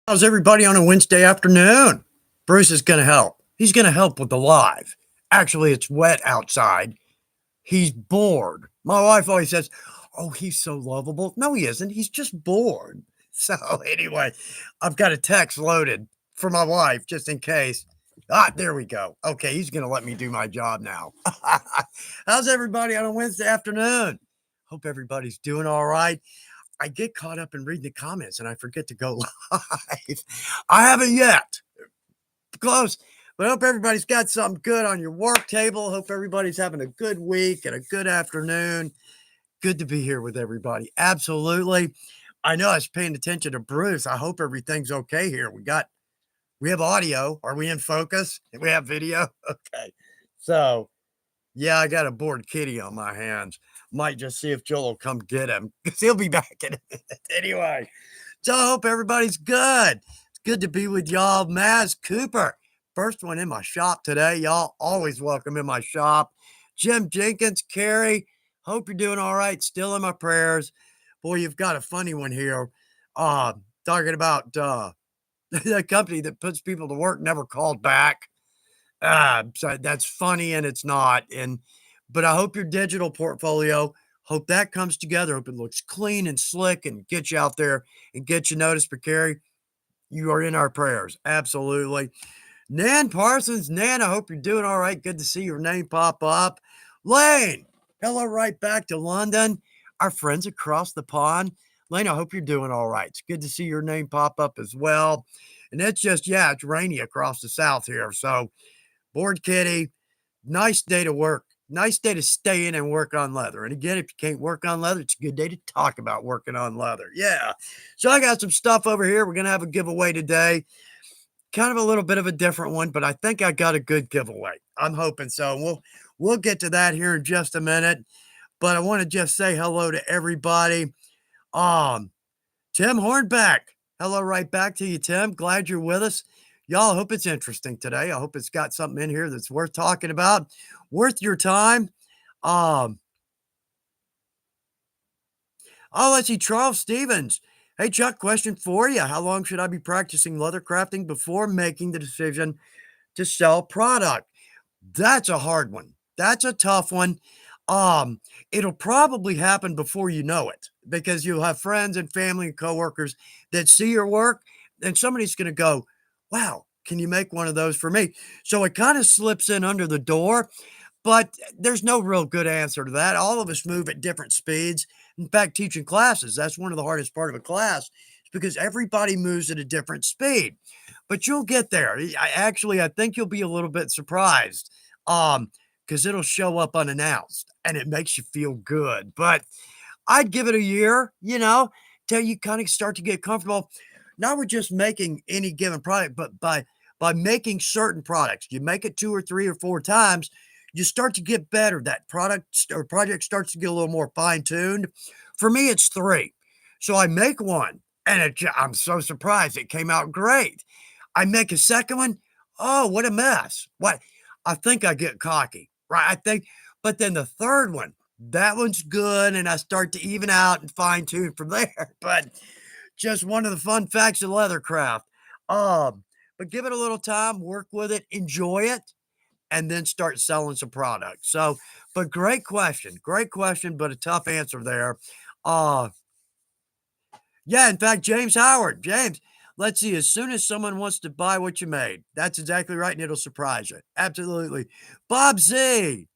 How's everybody on a Wednesday afternoon? Bruce is going to help. He's going to help with the live. Actually, it's wet outside. He's bored. My wife always says, "Oh, he's so lovable." No, he isn't. He's just bored. So, anyway, I've got a text loaded for my wife just in case. There we go. Okay, he's going to let me do my job now. How's everybody on a Wednesday afternoon? Hope everybody's doing all right. I get caught up in reading the comments and I forget to go live. I haven't yet. Close. But I hope everybody's got something good on your work table. Hope everybody's having a good week and a good afternoon. Good to be here with everybody. Absolutely. I know I was paying attention to Bruce. I hope everything's okay here. We have audio. Are we in focus? We have video. Okay. So yeah, I got a bored kitty on my hands. Might just see if Joel will come get him because he'll be back in a minute anyway. So I hope everybody's good. It's good to be with y'all. Maz Cooper, first one in my shop today. Y'all always welcome in my shop. Jim Jenkins, Carrie, hope you're doing all right. Still in my prayers. Boy, you've got a funny one here. Talking about the company that puts people to work never called back. So that's funny and it's not. But I hope your digital portfolio, hope that comes together. Hope it looks clean and slick and get you out there and get you noticed. But Carrie, you are in our prayers. Absolutely. Nan Parsons, Nan, I hope you're doing all right. Good to see your name pop up. Lane, hello, right back to London. Our friends across the pond. Lane, I hope you're doing all right. It's good to see your name pop up as well. And it's just, yeah, it's rainy across the south here. So, bored kitty, nice day to work. Nice day to stay in and work on leather. And again, if you can't work on leather, it's a good day to talk about working on leather. Yeah. So I got some stuff over here. We're going to have a giveaway today. Kind of a little bit of a different one, but I think I got a good giveaway. I'm hoping so. We'll get to that here in just a minute. But I want to just say hello to everybody. Um, Tim Hornback. Hello, right back to you, Tim. Glad you're with us. Y'all, I hope it's interesting today. I hope it's got something in here that's worth talking about, worth your time. Um, let's see. Charles Stevens. Hey, Chuck, question for you. How long should I be practicing leather crafting before making the decision to sell product? That's a hard one. That's a tough one. Um, it'll probably happen before you know it because you'll have friends and family and coworkers that see your work, and somebody's going to go, "Wow, can you make one of those for me?" So it kind of slips in under the door, but there's no real good answer to that. All of us move at different speeds. In fact, teaching classes, that's one of the hardest part of a class, is because everybody moves at a different speed. But you'll get there. I think you'll be a little bit surprised. Because it'll show up unannounced and it makes you feel good. But I'd give it a year, till you kind of start to get comfortable, not with just making any given product, but by making certain products. You make it 2 or 3 or 4 times, you start to get better. That product or project starts to get a little more fine-tuned. For me, it's 3. So I make one and I'm so surprised it came out great. I make a second one. Oh, what a mess. What? I think I get cocky, right? But then the third one, that one's good. And I start to even out and fine tune from there. But just one of the fun facts of leathercraft. But give it a little time, work with it, enjoy it, and then start selling some products. So, but great question, but a tough answer there. Uh, yeah, in fact, James Howard, James, let's see, as soon as someone wants to buy what you made, that's exactly right, and it'll surprise you. Absolutely. Bob Z,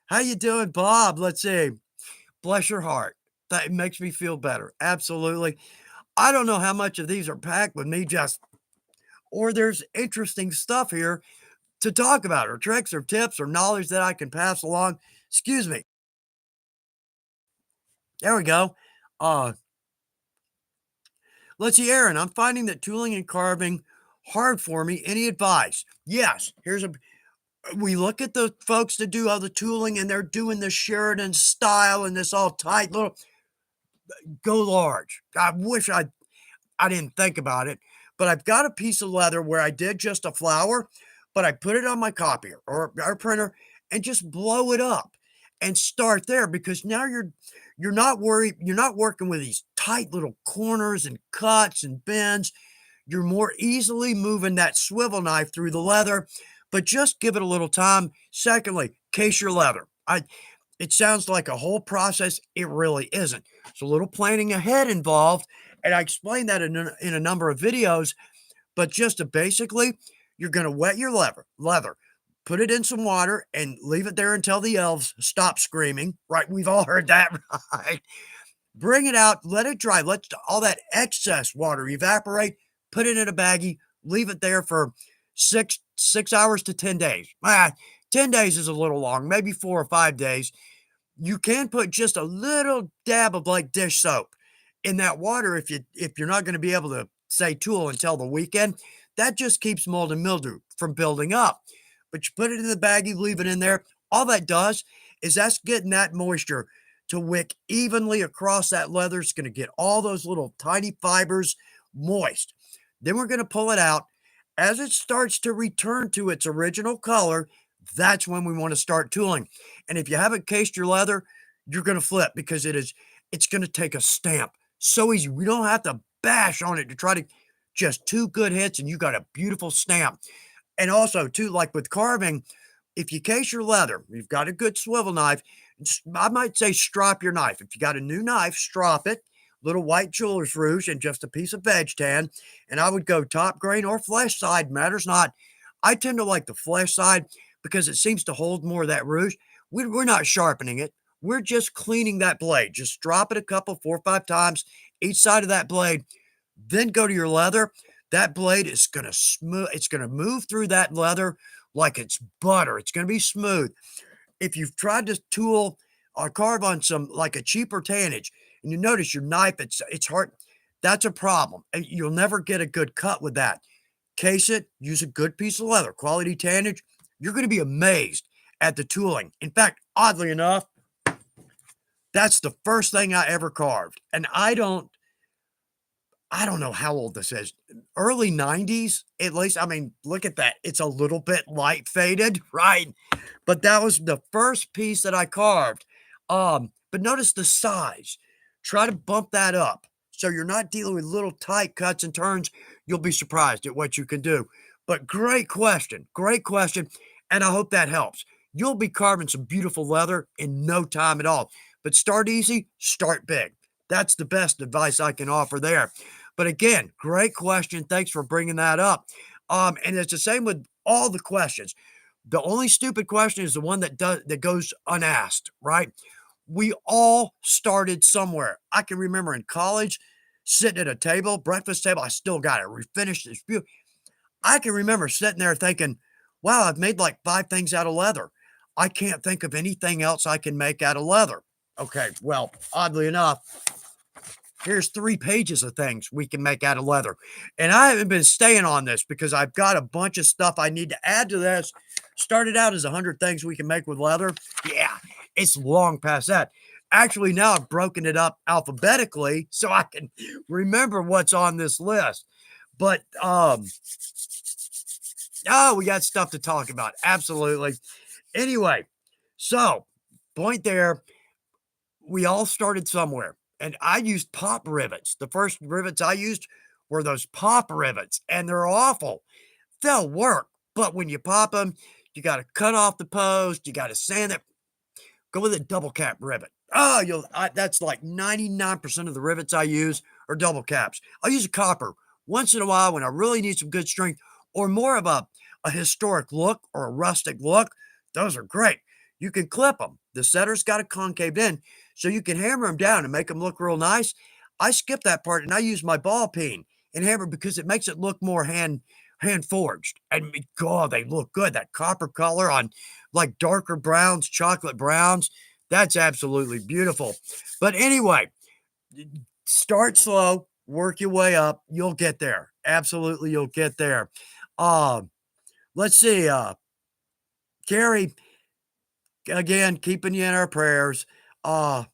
how you doing, Bob? Let's see. Bless your heart. That makes me feel better. Absolutely. I don't know how much of these are packed with me just, or there's interesting stuff here to talk about, or tricks, or tips, or knowledge that I can pass along. Excuse me. There we go. Uh, let's see, Aaron. I'm finding that tooling and carving hard for me. Any advice? Yes. We look at the folks that do all the tooling and they're doing the Sheridan style and this all tight little, go large. I didn't think about it, but I've got a piece of leather where I did just a flower, but I put it on my copier or our printer and just blow it up and start there because now you're not worried, you're not working with these tight little corners and cuts and bends. You're more easily moving that swivel knife through the leather, but just give it a little time. Secondly, case your leather. It sounds like a whole process. It really isn't. It's a little planning ahead involved, and I explained that in a number of videos. But just to basically, you're going to wet your leather, put it in some water, and leave it there until the elves stop screaming. Right? We've all heard that, right? Bring it out, let it dry, let all that excess water evaporate, put it in a baggie, leave it there for six hours to 10 days. 10 days is a little long, maybe 4 or 5 days. You can put just a little dab of like dish soap in that water if you're not going to be able to say tool until the weekend. That just keeps mold and mildew from building up. But you put it in the baggie, leave it in there. All that does is that's getting that moisture to wick evenly across that leather. It's going to get all those little tiny fibers moist. Then we're going to pull it out. As it starts to return to its original color, that's when we want to start tooling. And if you haven't cased your leather, you're going to flip because it's going to take a stamp. So easy. We don't have to bash on it to try to just 2 good hits and you got a beautiful stamp. And also too, like with carving, if you case your leather, you've got a good swivel knife, I might say strop your knife. If you got a new knife, strop it, little white jeweler's rouge and just a piece of veg tan. And I would go top grain or flesh side, matters not. I tend to like the flesh side because it seems to hold more of that rouge. We're not sharpening it. We're just cleaning that blade. Just drop it a couple, 4 or 5 times each side of that blade. Then go to your leather. That blade is going to smooth. It's going to move through that leather like it's butter. It's going to be smooth. If you've tried to tool or carve on some like a cheaper tannage and you notice your knife, it's hard, that's a problem. And you'll never get a good cut with that. Case it, use a good piece of leather, quality tannage. You're going to be amazed at the tooling. In fact, oddly enough, that's the first thing I ever carved. And I don't know how old this is. Early 90s, at least. I mean, look at that. It's a little bit light faded, right? But that was the first piece that I carved. But notice the size. Try to bump that up so you're not dealing with little tight cuts and turns. You'll be surprised at what you can do. But great question. Great question. And I hope that helps. You'll be carving some beautiful leather in no time at all. But start easy, start big. That's the best advice I can offer there. But again, great question. Thanks for bringing that up. And it's the same with all the questions. The only stupid question is the one that goes unasked, right? We all started somewhere. I can remember in college sitting at a table, breakfast table. I still got it. We finished this. I can remember sitting there thinking, wow, I've made like 5 things out of leather. I can't think of anything else I can make out of leather. Okay, well, oddly enough, here's 3 pages of things we can make out of leather. And I haven't been staying on this because I've got a bunch of stuff I need to add to this. Started out as 100 things we can make with leather. Yeah, it's long past that. Actually, now I've broken it up alphabetically so I can remember what's on this list. But, we got stuff to talk about. Absolutely. Anyway, so point there, we all started somewhere. And I used pop rivets. The first rivets I used were those pop rivets, and they're awful. They'll work, but when you pop them, you got to cut off the post. You got to sand it. Go with a double cap rivet. Oh, that's like 99% of the rivets I use are double caps. I'll use a copper once in a while when I really need some good strength or more of a historic look or a rustic look. Those are great. You can clip them. The setter's got a concave end, so you can hammer them down and make them look real nice. I skip that part and I use my ball peen and hammer because it makes it look more hand forged. And God, they look good. That copper color on like darker browns, chocolate browns. That's absolutely beautiful. But anyway, start slow, work your way up. You'll get there. Absolutely, you'll get there. Let's see. Carrie, again, keeping you in our prayers. Yeah,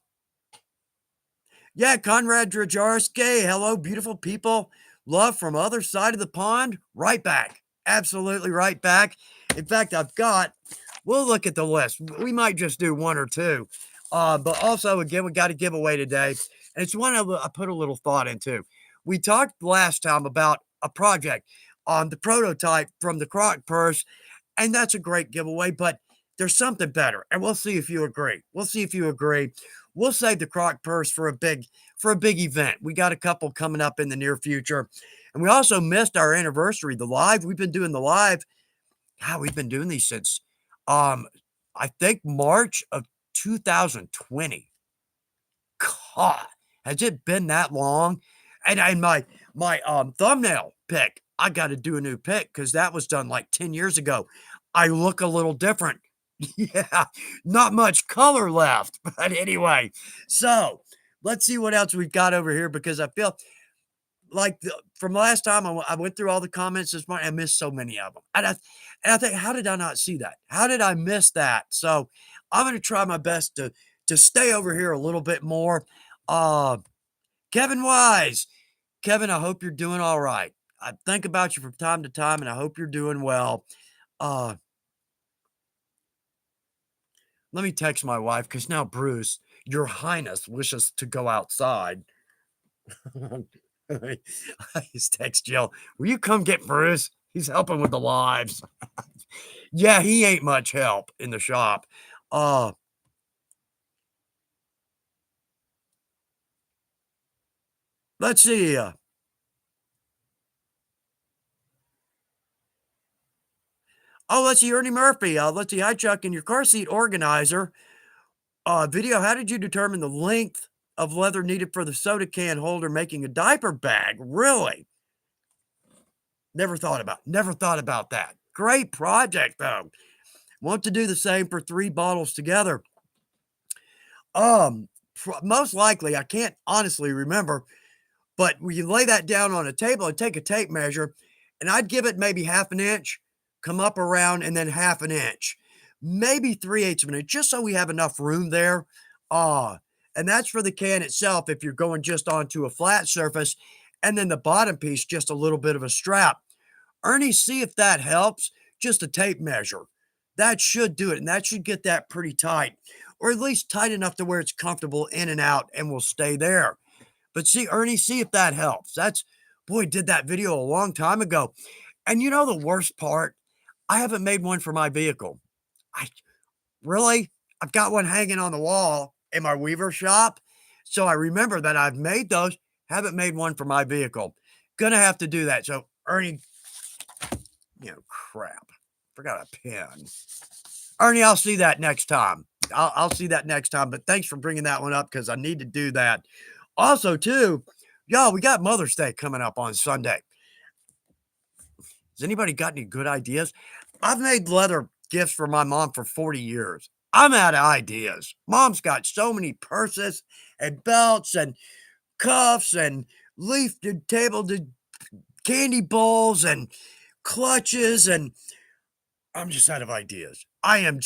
Conrad Drajarski. Hello, beautiful people. Love from other side of the pond. Right back. Absolutely right back. In fact, we'll look at the list. We might just do 1 or 2. But also, again, we got a giveaway today. And it's one I put a little thought into. We talked last time about a project on the prototype from the Croc purse, and that's a great giveaway, but there's something better, and we'll see if you agree. We'll see if you agree. We'll save the Croc purse for a big event. We got a couple coming up in the near future. And we also missed our anniversary, the live. We've been doing the live. God, we've been doing these since um I think March of 2020. God, has it been that long? And my thumbnail pick, I got to do a new pick because that was done like 10 years ago. I look a little different. Yeah, not much color left. But anyway, so let's see what else we've got over here because I feel like from last time I went through all the comments this morning. I missed so many of them. And I think, how did I not see that? How did I miss that? So I'm going to try my best to stay over here a little bit more. Uh, Kevin Wise. Kevin, I hope you're doing all right. I think about you from time to time, and I hope you're doing well. Uh, Let me text my wife because now Bruce, Your Highness, wishes to go outside. I just text Jill, will you come get Bruce? He's helping with the lives. Yeah, he ain't much help in the shop. Uh, let's see. Let's see, Ernie Murphy. Let's see, hi Chuck, in your car seat organizer video. How did you determine the length of leather needed for the soda can holder making a diaper bag? Really? Never thought about that. Great project though. Want to do the same for 3 bottles together. Most likely, I can't honestly remember, but we can lay that down on a table and take a tape measure, and I'd give it maybe half an inch, come up around, and then half an inch, maybe 3/8 of an inch, just so we have enough room there. Uh, and that's for the can itself if you're going just onto a flat surface, and then the bottom piece, just a little bit of a strap. Ernie, see if that helps. Just a tape measure. That should do it, and that should get that pretty tight, or at least tight enough to where it's comfortable in and out and will stay there. But see, Ernie, see if that helps. Boy, did that video a long time ago. And you know the worst part? I haven't made one for my vehicle. I really? I've got one hanging on the wall in my weaver shop. So I remember that I've made those, haven't made one for my vehicle. Gonna have to do that. So, Ernie, crap. Forgot a pen. Ernie, I'll see that next time. I'll see that next time. But thanks for bringing that one up because I need to do that. Also, too, y'all, we got Mother's Day coming up on Sunday. Has anybody got any good ideas? I've made leather gifts for my mom for 40 years. I'm out of ideas. Mom's got so many purses and belts and cuffs and leaf to table to candy bowls and clutches, and I'm just out of ideas. I'm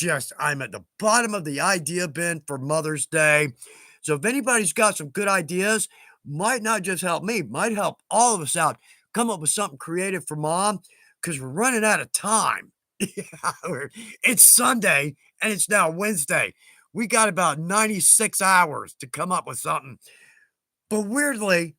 at the bottom of the idea bin for Mother's Day. So if anybody's got some good ideas, might not just help me, might help all of us out. Come up with something creative for mom because we're running out of time. Yeah, it's Sunday and it's now Wednesday. We got about 96 hours to come up with something. But weirdly,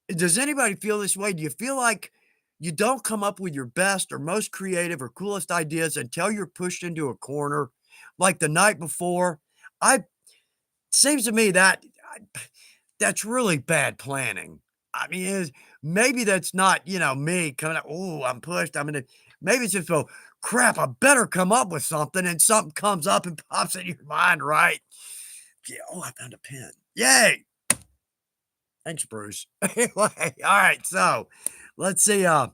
does anybody feel this way? Do you feel like you don't come up with your best or most creative or coolest ideas until you're pushed into a corner like the night before? I Seems to me that that's really bad planning. I mean, maybe that's not, me coming up, oh, I'm pushed. Maybe it's just, well, crap, I better come up with something. And something comes up and pops in your mind, right? Yeah, oh, I found a pen. Yay. Thanks, Bruce. Anyway, all right. So let's see. Yeah,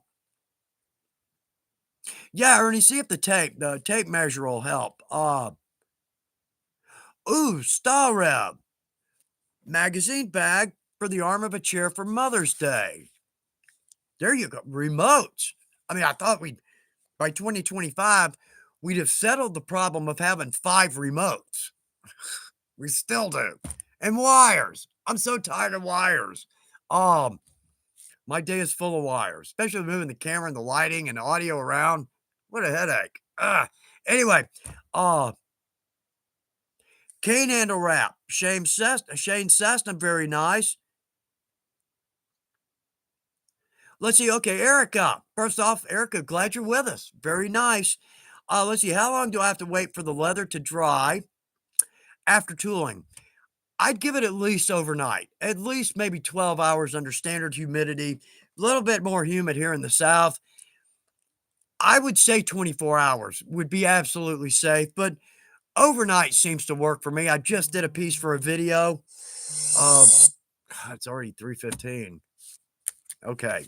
Ernie, see if the tape measure will help. Star Rev magazine bag for the arm of a chair for Mother's Day. There you go. Remotes. I thought by 2025, we'd have settled the problem of having 5 remotes. We still do. And wires. I'm so tired of wires. My day is full of wires, especially moving the camera and the lighting and the audio around. What a headache. Anyway, cane handle wrap. Shane Cessna, very nice. Let's see. Okay, Erica. First off, Erica, glad you're with us. Very nice. Let's see. How long do I have to wait for the leather to dry after tooling? I'd give it at least overnight, at least maybe 12 hours under standard humidity, a little bit more humid here in the South. I would say 24 hours would be absolutely safe, but overnight seems to work for me. I just did a piece for a video. Uh, it's already 3:15. Okay.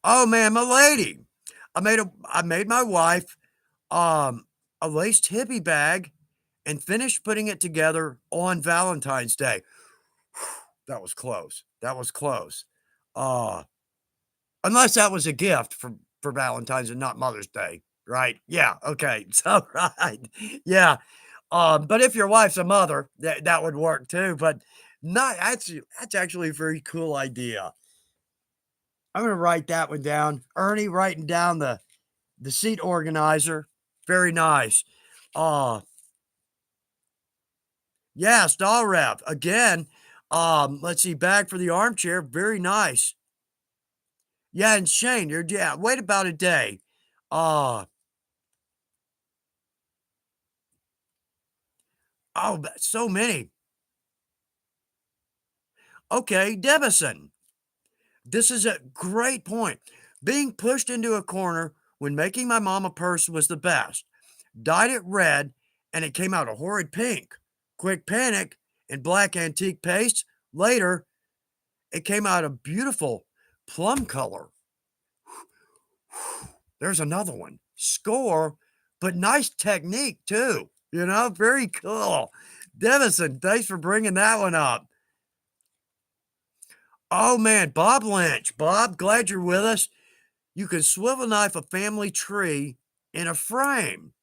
Oh man, my lady. I made my wife um a laced hippie bag and finished putting it together on Valentine's Day. That was close. That was close. Uh Unless that was a gift for Valentine's and not Mother's Day, right? Yeah, okay. So right. Yeah. But if your wife's a mother, that would work too, but not that's actually a very cool idea. I'm gonna write that one down. Ernie writing down the seat organizer. Very nice. Uh yeah, stall wrap. Again, let's see, bag for the armchair. Very nice. Yeah, and Shane, you're yeah, wait about a day. Uh oh, so many. Okay, Debison. This is a great point. Being pushed into a corner when making my mom a purse was the best. Dyed it red, and it came out a horrid pink. Quick panic and black antique paste. Later, it came out a beautiful plum color. There's another one. Score, but nice technique too. Very cool. Devison, thanks for bringing that one up. Oh man, Bob Lynch. Bob, glad you're with us. You can swivel knife a family tree in a frame.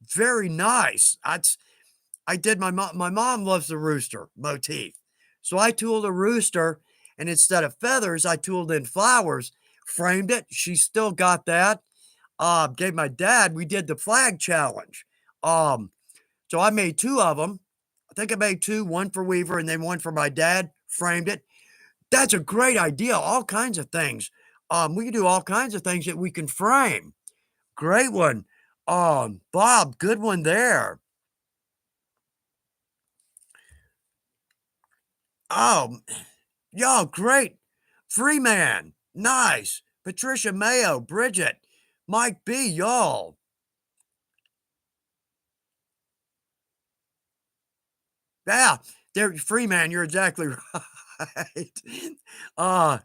Very nice. I did my mom loves the rooster motif. So I tooled a rooster and instead of feathers, I tooled in flowers, framed it. She still got that. Gave my dad, we did the flag challenge. Um, so I made two of them. I think I made two, one for Weaver and then one for my dad, framed it. That's a great idea. All kinds of things. We can do all kinds of things that we can frame. Great one. Bob, good one there. Oh, y'all, great. Freeman, nice. Patricia Mayo, Bridget, Mike B, y'all. Yeah, there, Freeman, you're exactly right. Uh,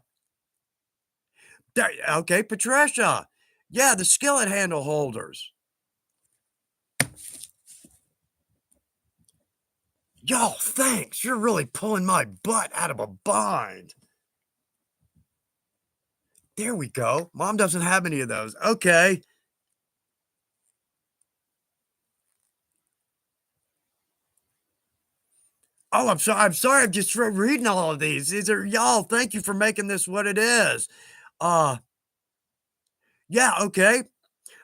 okay, Patricia. Yeah, the skillet handle holders. Y'all, thanks. You're really pulling my butt out of a bind. There we go. Mom doesn't have any of those. Okay. Oh, I'm sorry. I'm sorry. I'm just reading all of these. These are y'all. Thank you for making this what it is. Uh, yeah. Okay.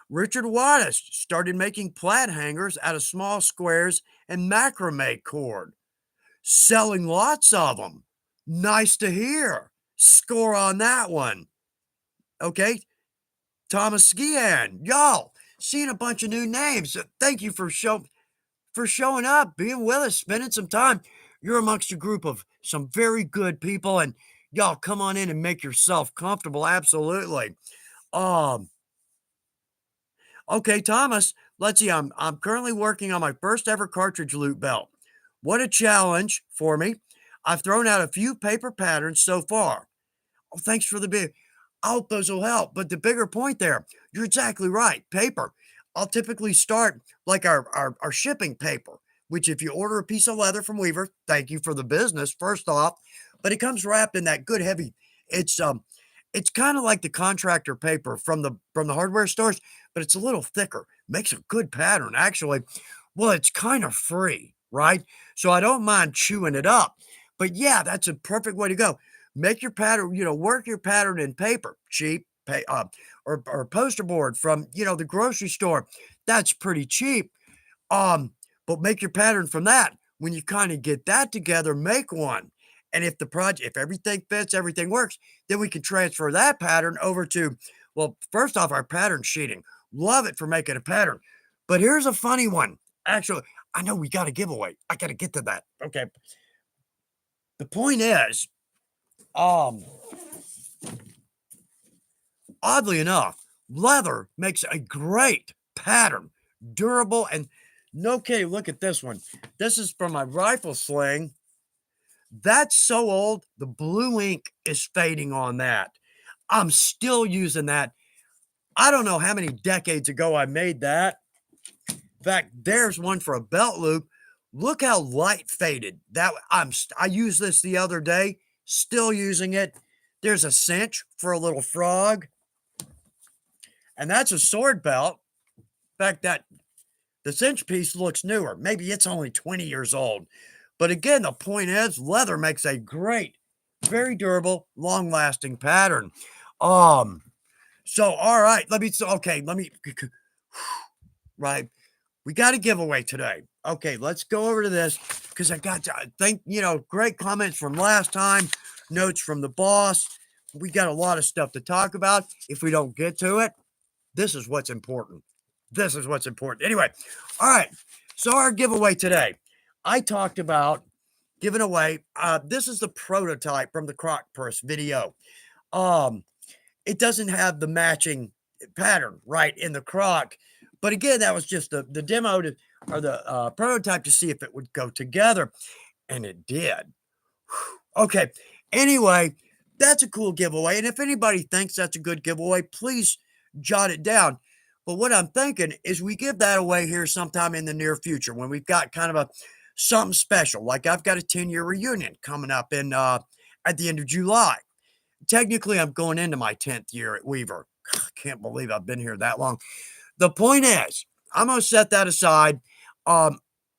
Richard Wattis started making plaid hangers out of small squares and macrame cord, selling lots of them. Nice to hear. Score on that one. Okay. Thomas Skian. Y'all, seeing a bunch of new names. Thank you for showing up, being with us, spending some time. You're amongst a group of some very good people, and y'all come on in and make yourself comfortable. Absolutely. Um, okay, Thomas, let's see. I'm currently working on my first ever cartridge loop belt. What a challenge for me. I've thrown out a few paper patterns so far. Oh, thanks for the big. I hope those will help. But the bigger point there, you're exactly right. Paper. I'll typically start like our shipping paper, which if you order a piece of leather from Weaver, thank you for the business, first off. But it comes wrapped in that good heavy. It's it's kind of like the contractor paper from the hardware stores, but it's a little thicker. Makes a good pattern, actually. Well, it's kind of free, right? So I don't mind chewing it up. But yeah, that's a perfect way to go. Make your pattern, work your pattern in paper, cheap, or poster board from, the grocery store. That's pretty cheap. Um, but make your pattern from that. When you kind of get that together, make one. And if if everything fits, everything works, then we can transfer that pattern over to, well, first off, our pattern sheeting. Love it for making a pattern. But here's a funny one. Actually, I know we got a giveaway. I got to get to that. Okay. The point is, um, oddly enough, leather makes a great pattern, durable, and no kidding. Look at this one. This is from my rifle sling. That's so old, the blue ink is fading on that. I'm still using that. I don't know how many decades ago I made that. In fact, there's one for a belt loop. Look how light faded. I used this the other day, still using it. There's a cinch for a little frog, and that's a sword belt. In fact, the cinch piece looks newer. Maybe it's only 20 years old. But again, the point is, leather makes a great, very durable, long-lasting pattern. So all right, right. We got a giveaway today. Okay, let's go over to this because I think, great comments from last time, notes from the boss. We got a lot of stuff to talk about. If we don't get to it, this is what's important. This is what's important. Anyway, all right. So our giveaway today, I talked about giving away. This is the prototype from the croc purse video. It doesn't have the matching pattern right in the croc, but again, that was just the demo or the prototype to see if it would go together, and it did. Okay. Anyway, that's a cool giveaway, and if anybody thinks that's a good giveaway, please jot it down. But what I'm thinking is we give that away here sometime in the near future when we've got kind of something special. Like I've got a 10-year reunion coming up at the end of July. Technically, I'm going into my 10th year at Weaver. I can't believe I've been here that long. The point is, I'm going to set that aside. I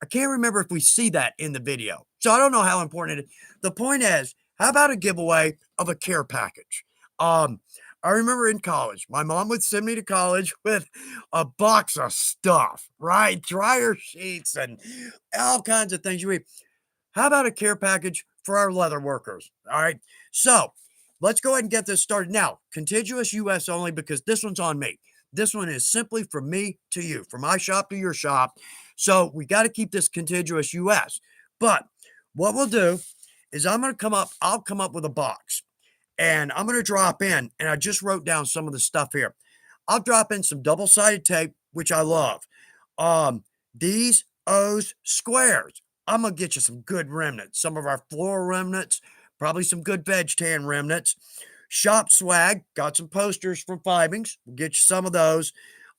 can't remember if we see that in the video, so I don't know how important it is. The point is, how about a giveaway of a care package? I remember in college, my mom would send me to college with a box of stuff, right? Dryer sheets and all kinds of things you eat. How about a care package for our leather workers? All right. So let's go ahead and get this started. Now, contiguous US only because this one's on me. This one is simply from me to you, from my shop to your shop. So we got to keep this contiguous US. But what we'll do is I'll come up with a box and I'm going to drop in, and I just wrote down some of the stuff here. I'll drop in some double-sided tape, which I love. These O's squares. I'm going to get you some good remnants, some of our floral remnants, probably some good veg tan remnants. Shop swag, got some posters from Fibings. We'll get you some of those.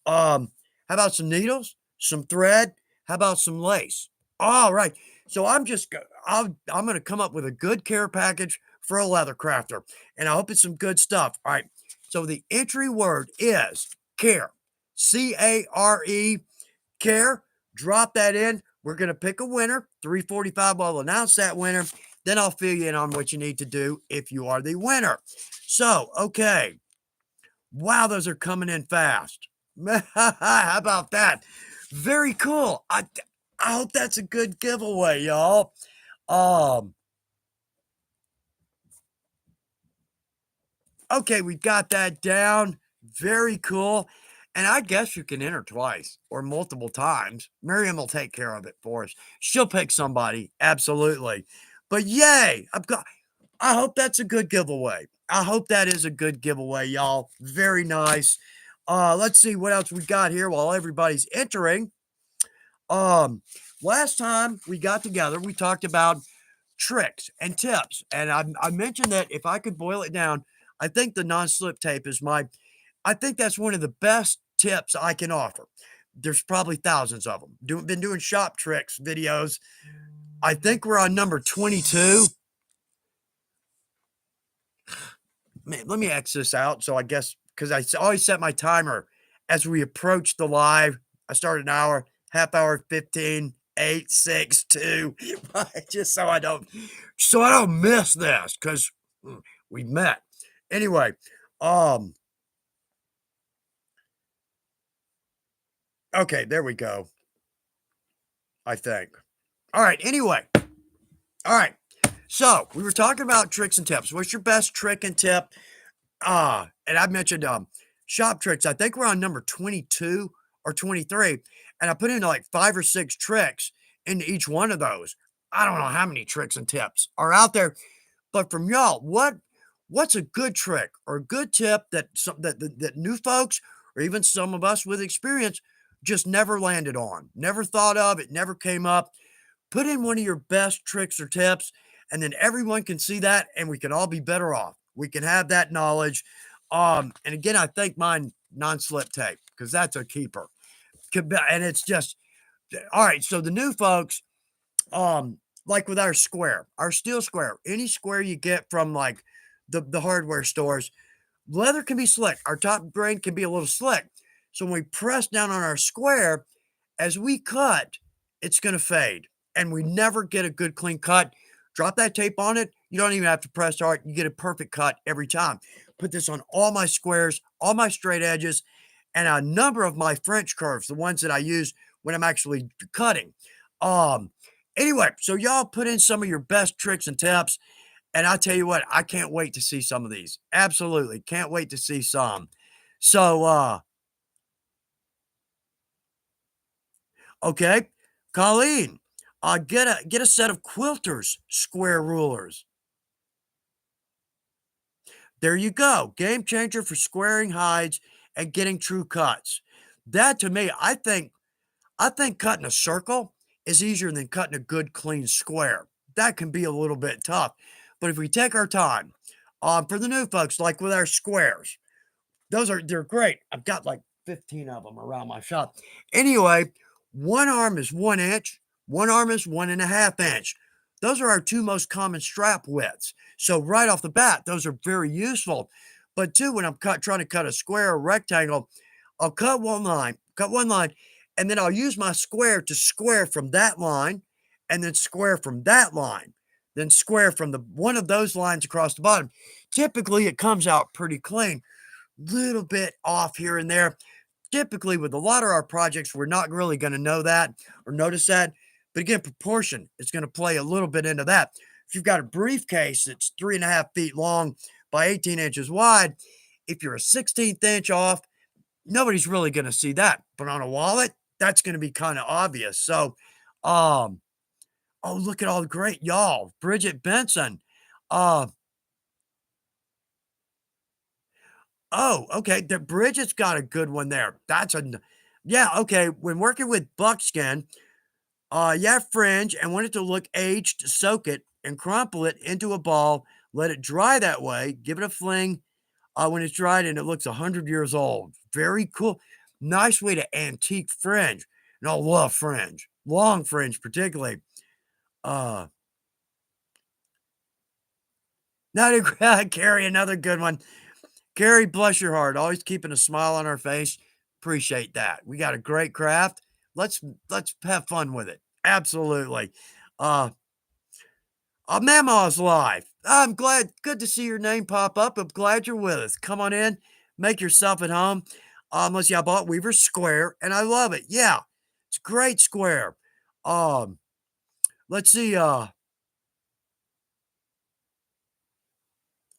How about some needles, some thread? How about some lace? All right. So I'm going to come up with a good care package for a leather crafter, and I hope it's some good stuff. All right. So the entry word is care, C-A-R-E, care. Drop that in. We're going to pick a winner. 3:45, I'll announce that winner. Then I'll fill you in on what you need to do if you are the winner. So, okay. Wow, those are coming in fast. How about that? Very cool. I hope that's a good giveaway, y'all. Okay, we got that down. Very cool. And I guess you can enter twice or multiple times. Miriam will take care of it for us. She'll pick somebody. Absolutely. But yay. I hope that's a good giveaway. I hope that is a good giveaway, y'all. Very nice. Let's see what else we got here while everybody's entering. Last time we got together, we talked about tricks and tips. And I mentioned that if I could boil it down, I think the non-slip tape is I think that's one of the best tips I can offer. There's probably thousands of them. Been doing shop tricks videos. I think we're on number 22. Man, let me X this out. So I guess because I always set my timer as we approach the live. I start an hour, half hour, 15, 8, 6, 2, just so I don't miss this because we met. Anyway, okay, there we go. I think. All right, anyway. All right. So we were talking about tricks and tips. What's your best trick and tip? And I mentioned shop tricks. I think we're on number 22 or 23. And I put in like 5 or 6 tricks into each one of those. I don't know how many tricks and tips are out there, but from y'all, what's a good trick or a good tip that that new folks or even some of us with experience just never landed on, never thought of, it never came up. Put in one of your best tricks or tips, and then everyone can see that, and we can all be better off. We can have that knowledge. And again, I think mine non-slip tape because that's a keeper. And it's just all right. So the new folks, like with our steel square, any square you get from like the hardware stores, leather can be slick. Our top grain can be a little slick. So when we press down on our square, as we cut, it's going to fade and we never get a good clean cut. Drop that tape on it. You don't even have to press hard. You get a perfect cut every time. Put this on all my squares, all my straight edges, and a number of my French curves, the ones that I use when I'm actually cutting. Um, anyway, so y'all put in some of your best tricks and tips. And I tell you what, I can't wait to see some of these. Absolutely. Can't wait to see some. So, okay. Colleen, get a set of quilters square rulers. There you go. Game changer for squaring hides and getting true cuts. That to me, I think cutting a circle is easier than cutting a good clean square. That can be a little bit tough. But if we take our time, for the new folks, like with our squares, they're great. I've got like 15 of them around my shop. Anyway, one arm is 1 inch, one arm is 1.5 inch. Those are our two most common strap widths. So right off the bat, those are very useful. But two, when I'm trying to cut a square or rectangle, I'll cut one line, and then I'll use my square to square from that line, and then square from that line, then square from the one of those lines across the bottom. Typically, it comes out pretty clean, little bit off here and there. Typically, with a lot of our projects, we're not really going to know that or notice that. But again, proportion is going to play a little bit into that. If you've got a briefcase that's 3.5 feet long by 18 inches wide, if you're a 16th inch off, nobody's really going to see that. But on a wallet, that's going to be kind of obvious. So, um, oh, look at all the great y'all. Bridget Benson. Uh, Oh, okay. The Bridget's got a good one there. Yeah, okay. When working with buckskin, you have fringe and want it to look aged, soak it and crumple it into a ball. Let it dry that way. Give it a fling when it's dried and it looks 100 years old. Very cool. Nice way to antique fringe. And I love fringe, long fringe particularly. Uh, Not a Carrie, another good one. Gary, bless your heart, always keeping a smile on our face. Appreciate that. We got a great craft. Let's have fun with it. Absolutely. Uh, Mama's life. I'm glad. Good to see your name pop up. I'm glad you're with us. Come on in, make yourself at home. Let's see. I bought Weaver Square, and I love it. Yeah, it's a great square. Um, let's see. All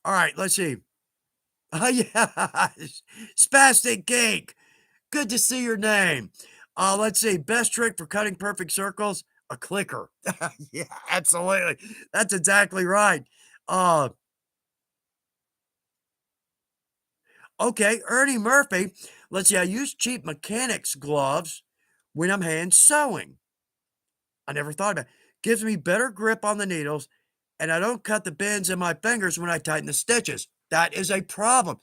right. Let's see. Yeah, Spastic Cake. Good to see your name. Let's see. Best trick for cutting perfect circles, a clicker. Yeah, absolutely. That's exactly right. Uh, okay, Ernie Murphy. Let's see. I use cheap mechanics gloves when I'm hand sewing. I never thought about it. Gives me better grip on the needles, and I don't cut the bends in my fingers when I tighten the stitches. That is a problem.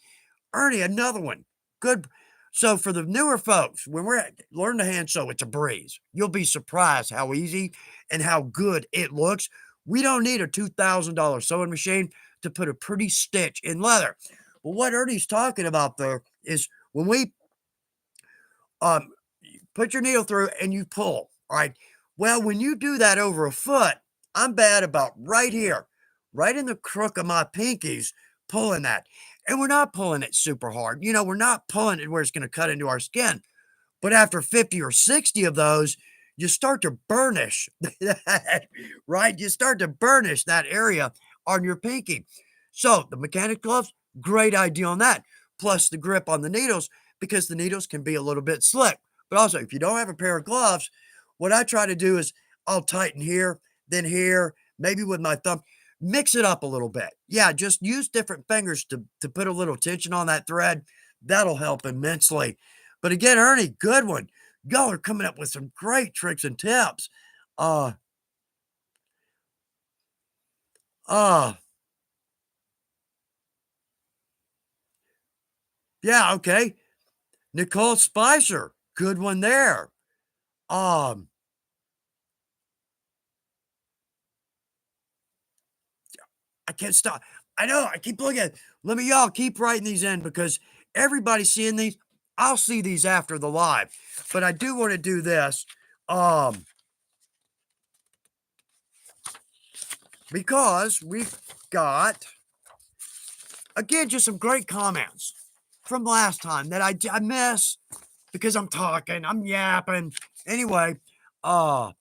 Ernie, another one. Good. So for the newer folks, when we're learn to hand sew, it's a breeze. You'll be surprised how easy and how good it looks. We don't need a $2,000 sewing machine to put a pretty stitch in leather. But what Ernie's talking about there is when we um put your needle through and you pull, all right? Well, when you do that over a foot, I'm bad about right here, right in the crook of my pinkies, pulling that. And we're not pulling it super hard. We're not pulling it where it's going to cut into our skin. But after 50 or 60 of those, you start to burnish that, right? You start to burnish that area on your pinky. So the mechanic gloves, great idea on that. Plus the grip on the needles, because the needles can be a little bit slick. But also, if you don't have a pair of gloves, what I try to do is I'll tighten here, then here, maybe with my thumb, mix it up a little bit. Yeah, just use different fingers to put a little tension on that thread. That'll help immensely. But again, Ernie, good one. Y'all are coming up with some great tricks and tips. Uh, uh, yeah, okay. Nicole Spicer, good one there. Um, I can't stop. I know. I keep looking at. Let me y'all keep writing these in because everybody's seeing these. I'll see these after the live, but I do want to do this. Um, because we've got again just some great comments from last time that I miss because I'm talking, I'm yapping. Anyway, uh,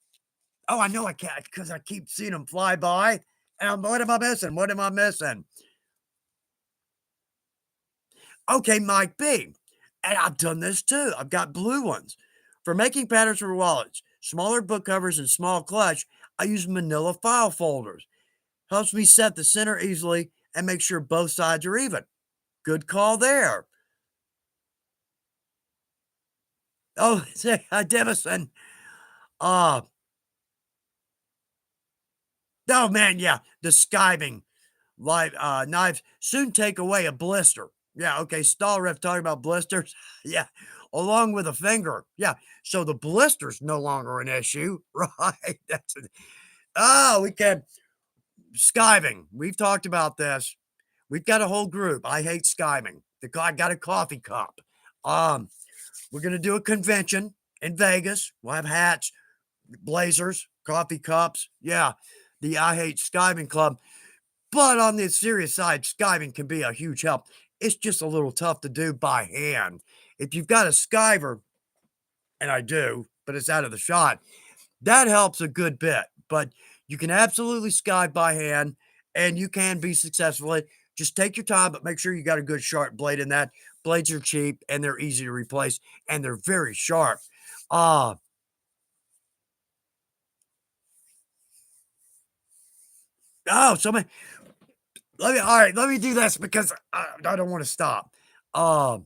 oh, I know I can't because I keep seeing them fly by. And what am I missing? What am I missing? Okay, Mike B. And I've done this too. I've got blue ones. For making patterns for wallets, smaller book covers, and small clutch, I use manila file folders. Helps me set the center easily and make sure both sides are even. Good call there. Oh, say, Devison. Uh, oh man, yeah, the skiving knives soon take away a blister. Yeah, okay. Stall ref talking about blisters. Yeah, along with a finger. Yeah, so the blister's no longer an issue, right? Oh, we can skiving. We've talked about this. We've got a whole group. I hate skiving. I got a coffee cup. Um, we're gonna do a convention in Vegas. We'll have hats, blazers, coffee cups. Yeah, the I Hate Skiving Club. But on the serious side, skiving can be a huge help. It's just a little tough to do by hand. If you've got a skiver, and I do, but it's out of the shot, that helps a good bit. But you can absolutely skive by hand, and you can be successful. Just take your time, but make sure you got a good sharp blade in that. Blades are cheap and they're easy to replace, and they're very sharp. Uh, oh, somebody, all right, let me do this because I don't want to stop. Um,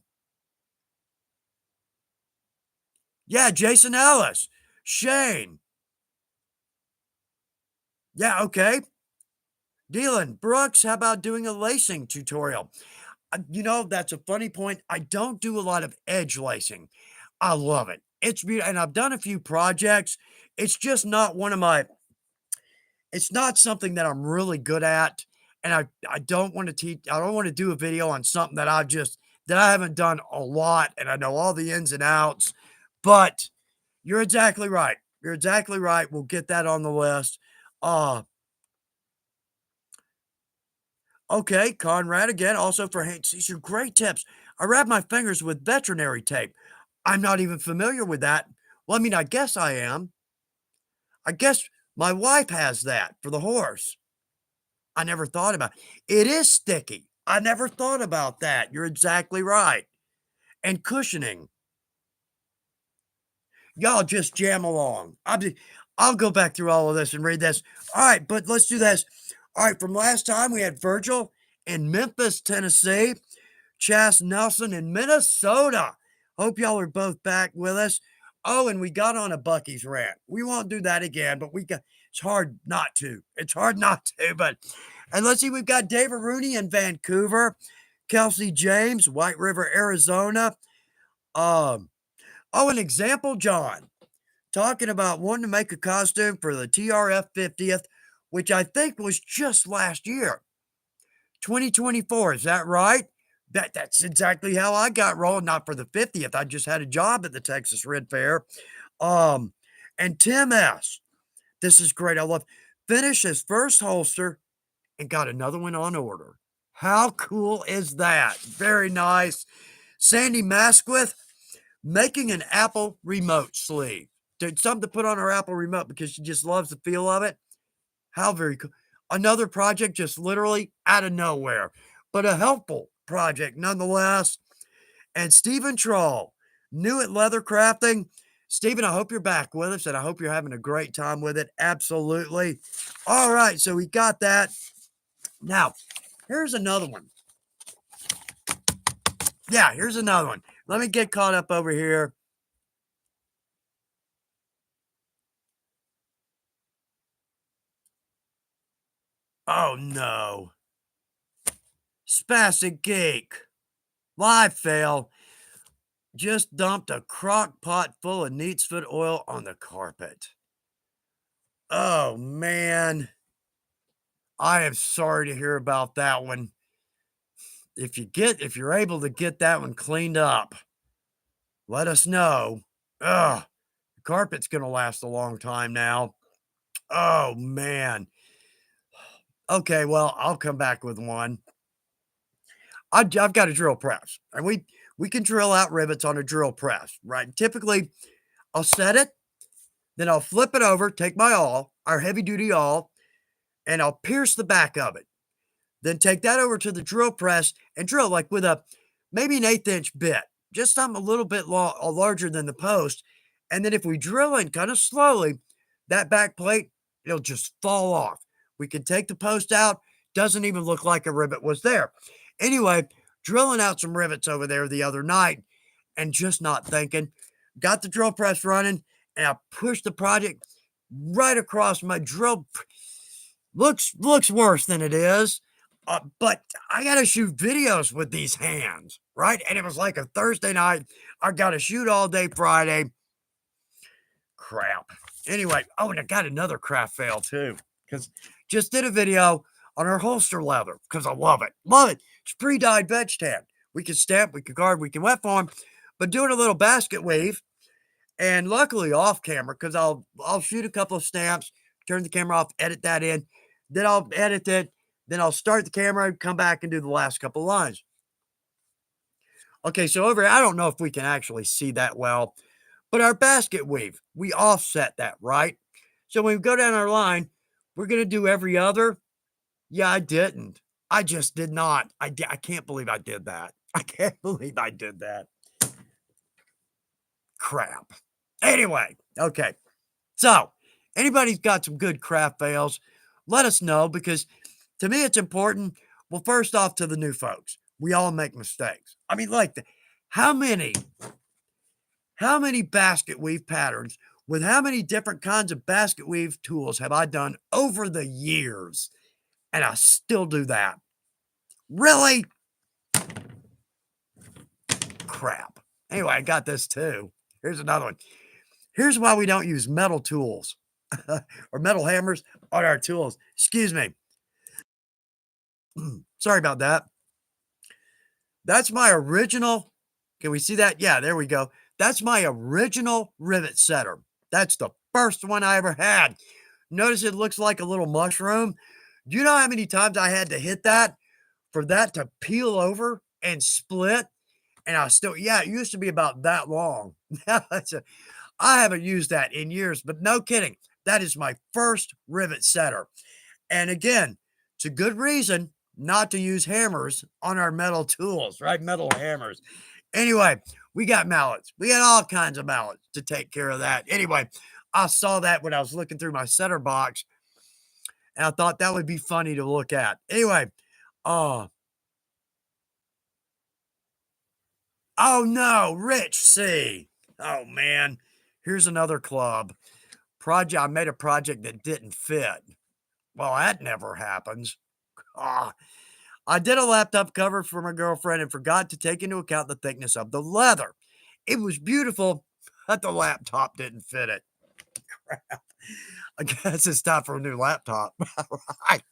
yeah, Jason Ellis, Shane. Yeah, okay. Dylan Brooks, how about doing a lacing tutorial? That's a funny point. I don't do a lot of edge lacing. I love it. It's beautiful, and I've done a few projects. It's just not one of my. It's not something that I'm really good at, and I don't want to teach. I don't want to do a video on something that I haven't done a lot, and I know all the ins and outs. But you're exactly right. You're exactly right. We'll get that on the list. Uh, Okay, Conrad again, also for hands. These are great tips. I wrap my fingers with veterinary tape. I'm not even familiar with that. Well, I mean, I guess I am. I guess my wife has that for the horse. I never thought about it. It is sticky. I never thought about that. You're exactly right. And cushioning. Y'all just jam along. I'll go back through all of this and read this. All right, but let's do this. All right, from last time we had Virgil in Memphis, Tennessee. Chas Nelson in Minnesota. Hope y'all are both back with us. Oh, and we got on a Bucky's rant. We won't do that again, but it's hard not to. It's hard not to, and let's see, we've got David Rooney in Vancouver, Kelsey James, White River, Arizona. Oh, an example, John, talking about wanting to make a costume for the TRF 50th, which I think was just last year. 2024, is that right? That's exactly how I got rolling, not for the 50th. I just had a job at the Texas Red Fair. Um, and Tim S. This is great. I love finished his first holster and got another one on order. How cool is that? Very nice. Sandy Masquith making an Apple remote sleeve. something to put on her Apple remote because she just loves the feel of it. How very cool. Another project just literally out of nowhere, but a helpful project nonetheless. And Stephen Troll, new at leather crafting. Stephen, I hope you're back with us and I hope you're having a great time with it. Absolutely. All right, so we got that. Now, here's another one. Yeah, here's another one. Let me get caught up over here. Oh no. Spastic Geek. Live fail. Just dumped a crock pot full of neat's foot oil on the carpet. Oh man. I am sorry to hear about that one. If you're able to get that one cleaned up, let us know. Ugh, the carpet's gonna last a long time now. Oh man. Okay, well, I'll come back with one. I've got a drill press, and we can drill out rivets on a drill press, right? Typically, I'll set it, then I'll flip it over, take my awl, our heavy duty awl, and I'll pierce the back of it. Then take that over to the drill press and drill like with a maybe an 1/8 inch bit, just something a little bit larger than the post. And then if we drill in kind of slowly, that back plate, it'll just fall off. We can take the post out, doesn't even look like a rivet was there. Anyway, drilling out some rivets over there the other night and just not thinking, got the drill press running and I pushed the project right across my drill. Looks worse than it is. But I got to shoot videos with these hands, right? And it was like a Thursday night. I got to shoot all day Friday. Crap. Anyway, oh, and I got another craft fail too, because just did a video on our holster leather because I love it. Love it. It's pre-dyed veg tan. We can stamp, we can carve, we can wet form, but doing a little basket weave, and luckily off camera because I'll shoot a couple of stamps, turn the camera off, edit that in, then I'll edit it. Then I'll start the camera, come back and do the last couple lines. Okay, so over here, I don't know if we can actually see that well, but our basket weave, we offset that, right? So when we go down our line, we're going to do every other. Yeah, I didn't. I just did not. I can't believe I did that. I can't believe I did that. Crap. Anyway, okay. So anybody's got some good craft fails, let us know because to me, it's important. Well, first off, to the new folks, we all make mistakes. I mean, like, how many basket weave patterns with how many different kinds of basket weave tools have I done over the years? And I still do that. Really? Crap. Anyway, I got this too. Here's another one. Here's why we don't use metal tools or metal hammers on our tools. Excuse me. Sorry about that. That's my original. Can we see that? Yeah, there we go. That's my original rivet setter. That's the first one I ever had. Notice it looks like a little mushroom. Do you know how many times I had to hit that for that to peel over and split? And yeah, it used to be about that long. I haven't used that in years, but no kidding. That is my first rivet setter. And again, it's a good reason not to use hammers on our metal tools, right? Metal hammers. Anyway, we got mallets. We got all kinds of mallets to take care of that. Anyway, I saw that when I was looking through my setter box, and I thought that would be funny to look at. Anyway, oh no, Rich C. Oh man, here's another club project. I made a project that didn't fit. Well, that never happens. Ah, I did a laptop cover for my girlfriend and forgot to take into account the thickness of the leather. It was beautiful, but the laptop didn't fit it. Crap. I guess it's time for a new laptop. Right.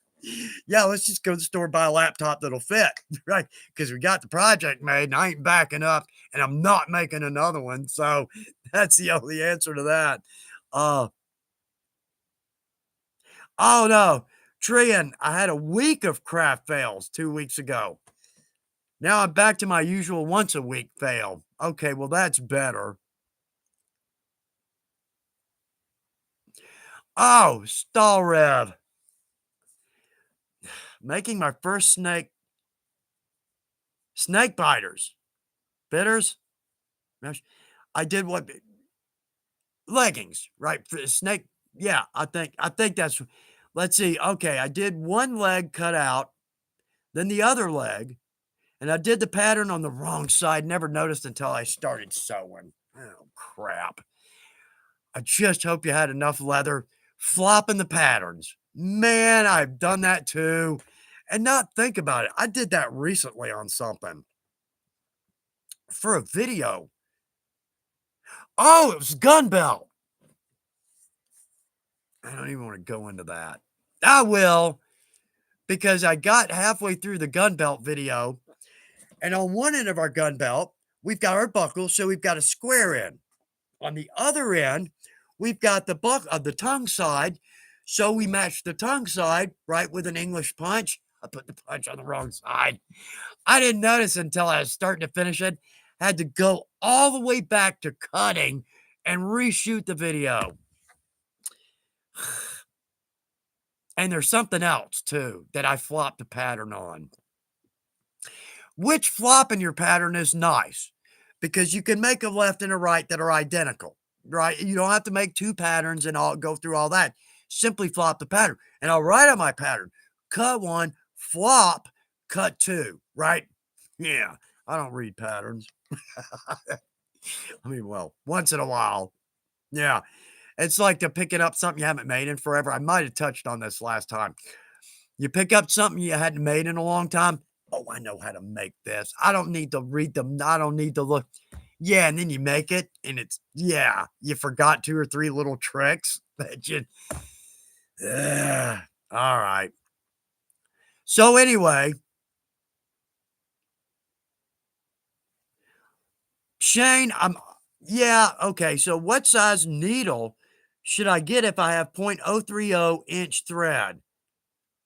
Yeah, let's just go to the store and buy a laptop that'll fit, right? Because we got the project made and I ain't backing up and I'm not making another one. So that's the only answer to that. Uh, oh no, Trian, I had a week of craft fails 2 weeks ago. Now I'm back to my usual once a week fail. Okay, well, that's better. Oh, stall rev. Making my first snake biters. Bitters? Mash- I did what leggings, right? For the snake. Yeah, I think that's let's see. Okay, I did one leg cut out, then the other leg, and I did the pattern on the wrong side. Never noticed until I started sewing. Oh crap. I just hope you had enough leather flopping the patterns. Man, I've done that too. And not think about it. I did that recently on something for a video. Oh, it was gun belt. I don't even want to go into that. I will, because I got halfway through the gun belt video, and on one end of our gun belt, we've got our buckle, so we've got a square end. On the other end, we've got the tongue side, so we match the tongue side, right, with an English punch. I put the punch on the wrong side. I didn't notice until I was starting to finish it. Had to go all the way back to cutting and reshoot the video. And there's something else too that I flopped the pattern on. Which flop in your pattern is nice because you can make a left and a right that are identical, right? You don't have to make two patterns and all go through all that. Simply flop the pattern. And I'll write on my pattern, cut one, flop, cut two, right? Yeah, I don't read patterns. I mean, well, once in a while. Yeah. It's like to picking up something you haven't made in forever. I might have touched on this last time. You pick up something you hadn't made in a long time. Oh, I know how to make this. I don't need to read them. I don't need to look. Yeah, and then you make it, and yeah, you forgot two or three little tricks that you. Ugh. All right. So anyway, Shane, yeah, okay. So what size needle should I get if I have 0.030 inch thread?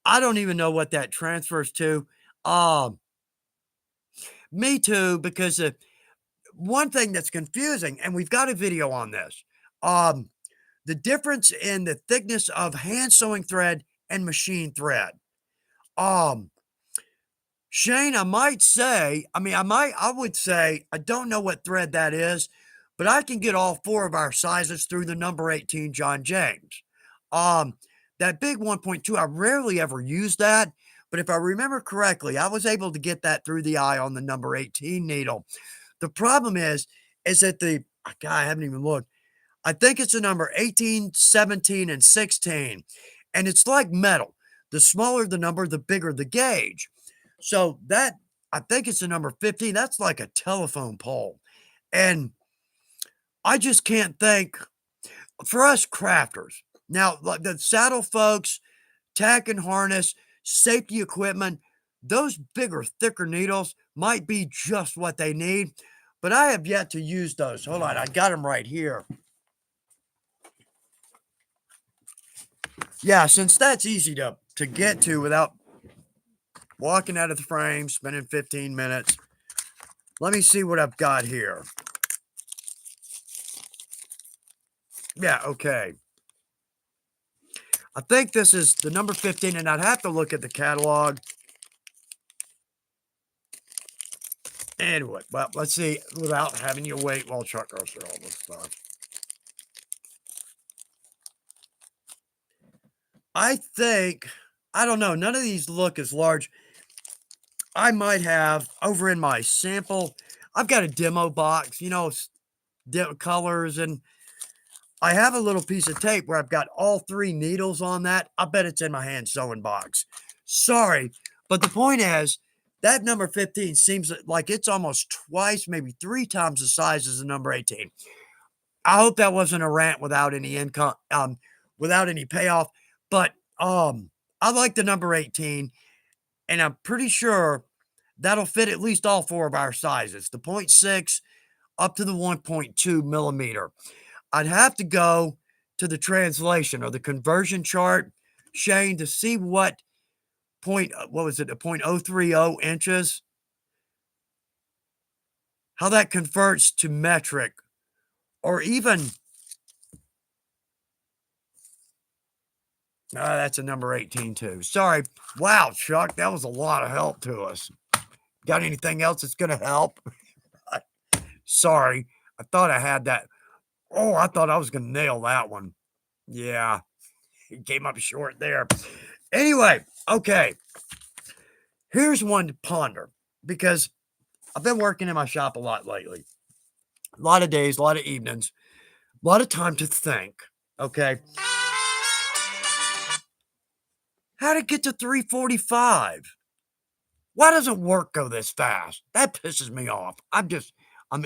I don't even know what that transfers to. Um, Me too, because one thing that's confusing, and we've got a video on this, um, the difference in the thickness of hand sewing thread and machine thread. Um, Shane, I would say, I don't know what thread that is, but I can get all four of our sizes through the number 18 John James. Um, that big 1.2, I rarely ever use that, but if I remember correctly, I was able to get that through the eye on the number 18 needle. The problem is that God, I haven't even looked. I think it's a number 18, 17, and 16. And it's like metal. The smaller the number, the bigger the gauge. So I think it's a number 15. That's like a telephone pole. And I just can't think for us crafters. Now, like the saddle folks, tack and harness, safety equipment, those bigger, thicker needles might be just what they need, but I have yet to use those. Hold on, I got them right here. Yeah, since that's easy to get to without walking out of the frame, spending 15 minutes. Let me see what I've got here. Yeah, okay. I think this is the number 15, and I'd have to look at the catalog. Anyway, well, let's see without having you wait while Chuck goes through all this stuff. I think, I don't know, none of these look as large. I might have over in my sample, I've got a demo box, colors, and I have a little piece of tape where I've got all three needles on that. I bet it's in my hand sewing box. Sorry, but the point is that number 15 seems like it's almost twice, maybe three times the size as the number 18. I hope that wasn't a rant without any income, without any payoff. But I like the number 18, and I'm pretty sure that'll fit at least all four of our sizes, the 0.6 up to the 1.2 millimeter. I'd have to go to the translation or the conversion chart, Shane, to see what what was it, a 0.030 inches, how that converts to metric, or even That's a number 18 too. Sorry. Wow, Chuck, that was a lot of help to us. Got anything else that's going to help? Sorry. I thought I had that. Oh, I thought I was going to nail that one. Yeah, it came up short there. Anyway, okay. Here's one to ponder because I've been working in my shop a lot lately. A lot of days, a lot of evenings, a lot of time to think. Okay. How to get to 345? Why doesn't work go this fast? That pisses me off. I'm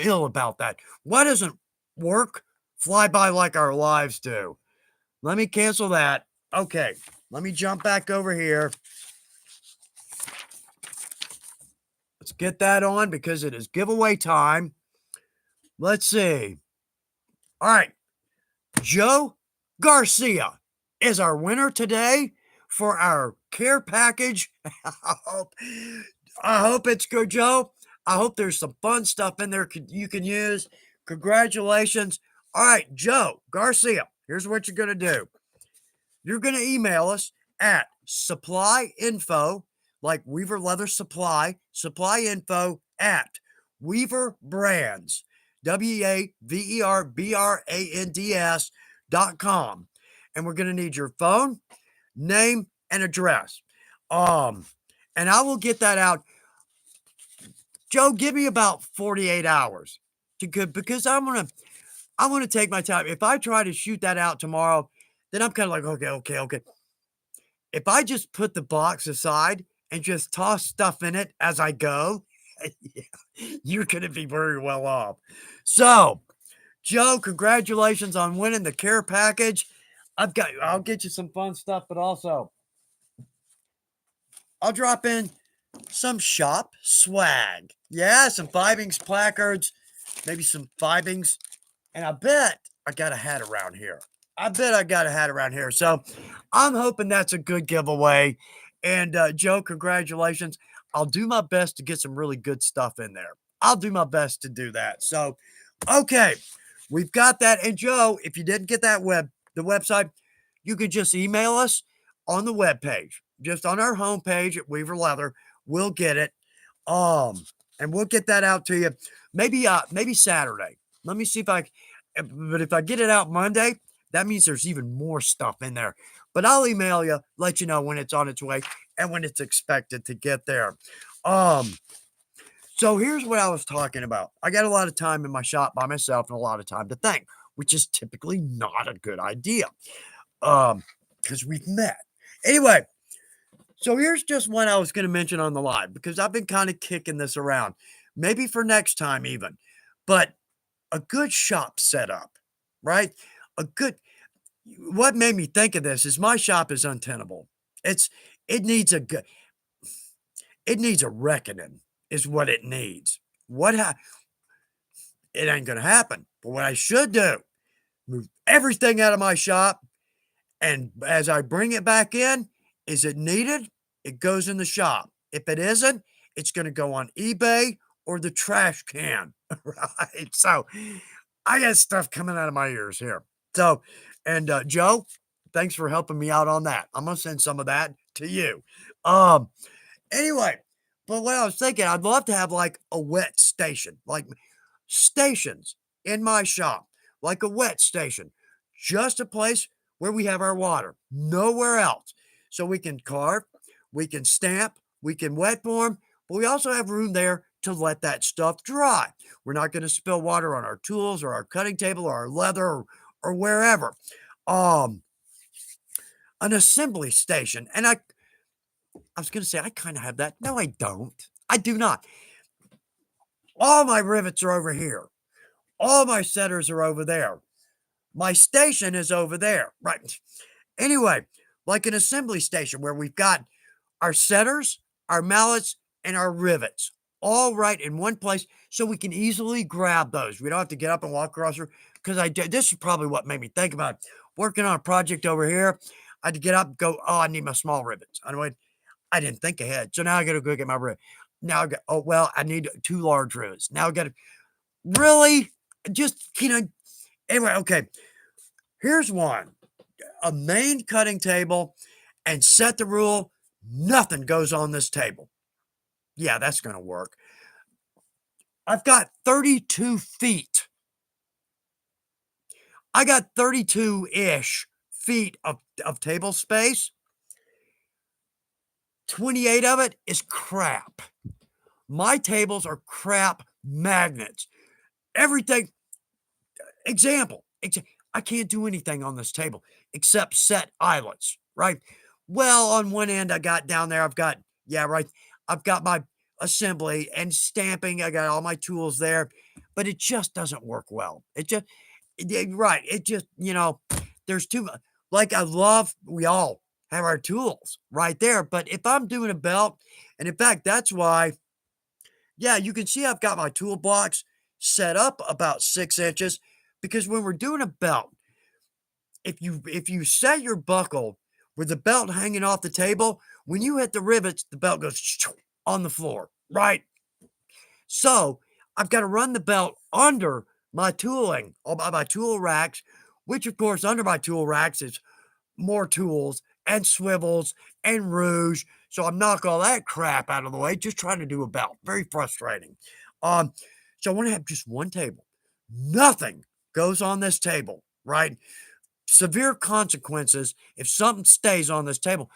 ill about that. Why doesn't work fly by like our lives do? Let me cancel that. Okay, let me jump back over here. Let's get that on because it is giveaway time. Let's see. All right, Joe Garcia is our winner today for our care package. I hope it's good, Joe. I hope there's some fun stuff in there you can use. Congratulations. All right, Joe Garcia, here's what you're going to do. You're going to email us at supply info, like Weaver Leather Supply, supply info at Weaver Brands, WEAVERBRANDS.com. And we're going to need your phone, name, and address. And I will get that out. Joe, give me about 48 hours to good because I want to take my time. If I try to shoot that out tomorrow, then I'm kind of like, okay. If I just put the box aside and just toss stuff in it as I go, you're going to be very well off. So, Joe, congratulations on winning the care package. I'll get you some fun stuff, but also I'll drop in some shop swag. Yeah, some Vibings placards, maybe some Vibings. And I bet I got a hat around here. So I'm hoping that's a good giveaway. And Joe, congratulations. I'll do my best to get some really good stuff in there. I'll do my best to do that. So, okay, we've got that. And Joe, if you didn't get the website, you could just email us on the webpage, just on our homepage at Weaver Leather. We'll get it. And we'll get that out to you. Maybe Saturday. Let me see but if I get it out Monday, that means there's even more stuff in there. But I'll email you, let you know when it's on its way and when it's expected to get there. So here's what I was talking about. I got a lot of time in my shop by myself and a lot of time to think, which is typically not a good idea. Because we've met. Anyway, so here's just one I was going to mention on the live because I've been kind of kicking this around, maybe for next time even. But a good shop setup, right? What made me think of this is my shop is untenable. It needs a reckoning is what it needs. It ain't going to happen. But what I should do, move everything out of my shop. And as I bring it back in, is it needed? It goes in the shop. If it isn't, it's going to go on eBay or the trash can, right? So I got stuff coming out of my ears here. So, and Joe, thanks for helping me out on that. I'm going to send some of that to you. Anyway, but what I was thinking, I'd love to have like a wet station, like stations in my shop, like a wet station, just a place where we have our water, nowhere else. So we can carve, we can stamp, we can wet form, but we also have room there to let that stuff dry. We're not going to spill water on our tools or our cutting table or our leather or wherever. An assembly station. And I was going to say, I kind of have that. No, I don't. I do not. All my rivets are over here. All my setters are over there. My station is over there. Right. Anyway, like an assembly station where we've got our setters, our mallets, and our rivets all right in one place so we can easily grab those. We don't have to get up and walk across her because this is probably what made me think about it. Working on a project over here. I had to get up and go, I need my small rivets. I didn't think ahead. So now I got to go get my rivet. Now I need 2 large rivets. Now I got to really just, anyway, okay. Here's one. a main cutting table and set the rule, nothing goes on this table. Yeah, that's going to work. I've got 32 feet. I got 32-ish feet of table space. 28 of it is crap. My tables are crap magnets. Everything, example, I can't do anything on this table except set eyelets, right? Well, on one end, I got down there, yeah, right. I've got my assembly and stamping. I got all my tools there, but it just doesn't work well. Right. It just, there's too much. Like we all have our tools right there. But if I'm doing a belt, and in fact, that's why, yeah, you can see I've got my toolbox set up about 6 inches because when we're doing a belt, if you set your buckle with the belt hanging off the table, when you hit the rivets, the belt goes on the floor, right? So I've got to run the belt under my tooling, all my tool racks, which of course under my tool racks is more tools and swivels and rouge. So I knock all that crap out of the way, just trying to do a belt. Very frustrating. Um, so I want to have just one table. Nothing goes on this table, right? Severe consequences if something stays on this table.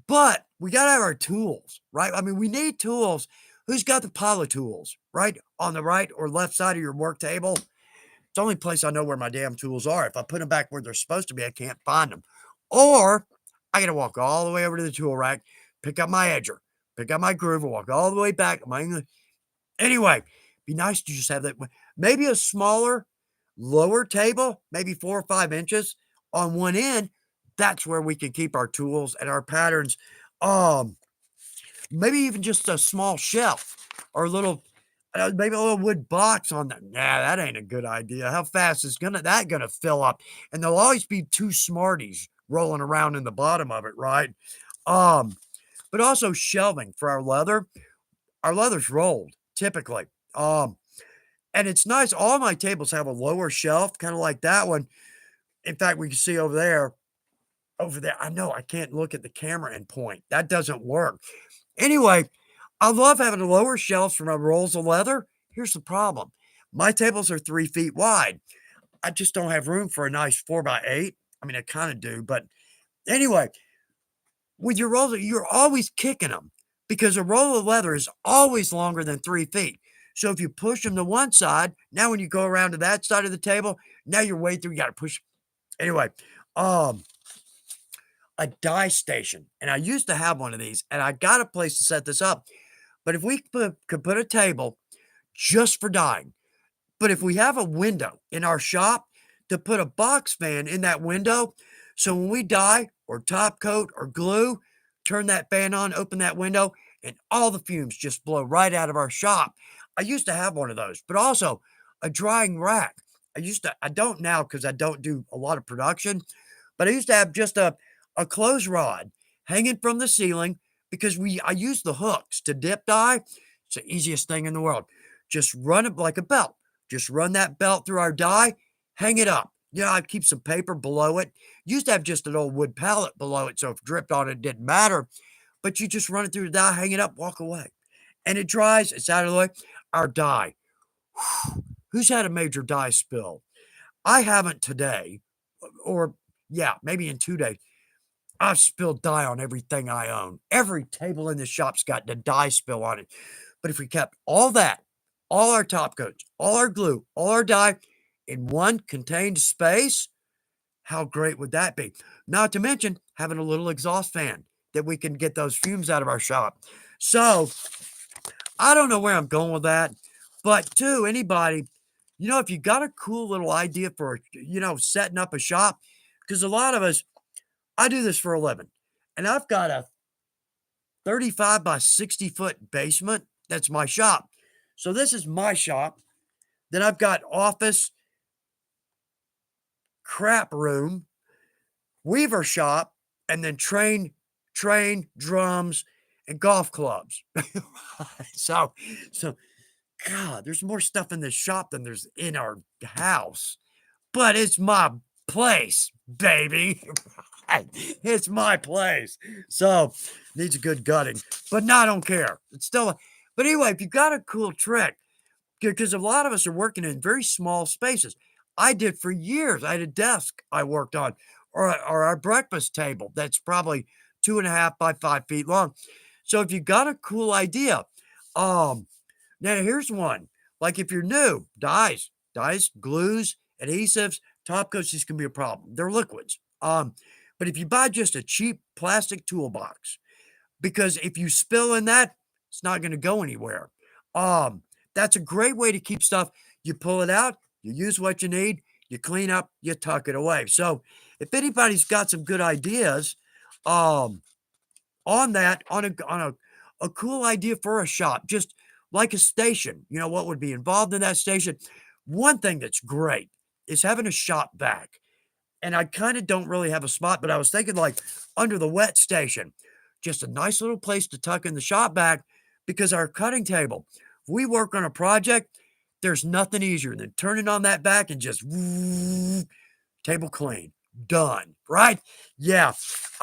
But we got to have our tools, right? I mean, we need tools. Who's got the pile of tools, right? On the right or left side of your work table? It's the only place I know where my damn tools are. If I put them back where they're supposed to be, I can't find them. Or I got to walk all the way over to the tool rack, pick up my edger, pick up my groover, walk all the way back. Anyway, be nice to just have that. Maybe a smaller, lower table, maybe 4 or 5 inches on one end. That's where we can keep our tools and our patterns. Um, Maybe even just a small shelf or maybe a little wood box on that. Nah, that ain't a good idea. How fast is that gonna fill up? And there'll always be two Smarties rolling around in the bottom of it, right? Um, but also shelving for our leather. Our leather's rolled typically. And it's nice. All my tables have a lower shelf, kind of like that one. In fact, we can see over there. Over there, I know I can't look at the camera and point. That doesn't work. Anyway, I love having a lower shelves for my rolls of leather. Here's the problem. My tables are 3 feet wide. I just don't have room for a nice 4x8. I mean, I kind of do, but anyway, with your rolls, you're always kicking them because a roll of leather is always longer than 3 feet. So if you push them to one side, now when you go around to that side of the table, now you're way through, you got to push. Anyway, um, a dye station. And I used to have one of these, and I got a place to set this up. But if we could put a table just for dyeing, but if we have a window in our shop to put a box fan in that window, so when we dye or top coat or glue, turn that fan on, open that window, and all the fumes just blow right out of our shop. I used to have one of those, but also a drying rack. I don't now because I don't do a lot of production, but I used to have just a clothes rod hanging from the ceiling because I use the hooks to dip dye. It's the easiest thing in the world. Just run it like a belt. Just run that belt through our dye, hang it up. Yeah, I'd keep some paper below it. Used to have just an old wood pallet below it, so if it dripped on it, it didn't matter. But you just run it through the dye, hang it up, walk away. And it dries, it's out of the way. Our dye. Who's had a major dye spill? I haven't today, or yeah, maybe in 2 days. I've spilled dye on everything I own. Every table in the shop's got the dye spill on it. But if we kept all that, all our top coats, all our glue, all our dye in one contained space, how great would that be? Not to mention having a little exhaust fan that we can get those fumes out of our shop. So I don't know where I'm going with that, but to anybody, if you got a cool little idea for, setting up a shop, because a lot of us, I do this for a living, and I've got a 35 by 60 foot basement. That's my shop. So this is my shop. Then I've got office, crap room, weaver shop, and then train, drums, and golf clubs. so, so God, there's more stuff in this shop than there's in our house. But it's my place, baby. It's my place. So needs a good gutting, but no, I don't care. It's still, but anyway, if you got a cool trick, because a lot of us are working in very small spaces. I did for years. I had a desk I worked on, or our breakfast table that's probably 2.5 by 5 feet long. So if you got a cool idea, um, now here's one. Like if you're new, dyes, glues, adhesives, top coats, these can be a problem. They're liquids. But if you buy just a cheap plastic toolbox, because if you spill in that, it's not going to go anywhere. Um, that's a great way to keep stuff. You pull it out, you use what you need, you clean up, you tuck it away. So if anybody's got some good ideas, um, on that, on a cool idea for a shop, just like a station, what would be involved in that station? One thing that's great is having a shop vac. And I kind of don't really have a spot, but I was thinking like under the wet station, just a nice little place to tuck in the shop vac because our cutting table, if we work on a project, there's nothing easier than turning on that back and just table clean, done, right? Yeah,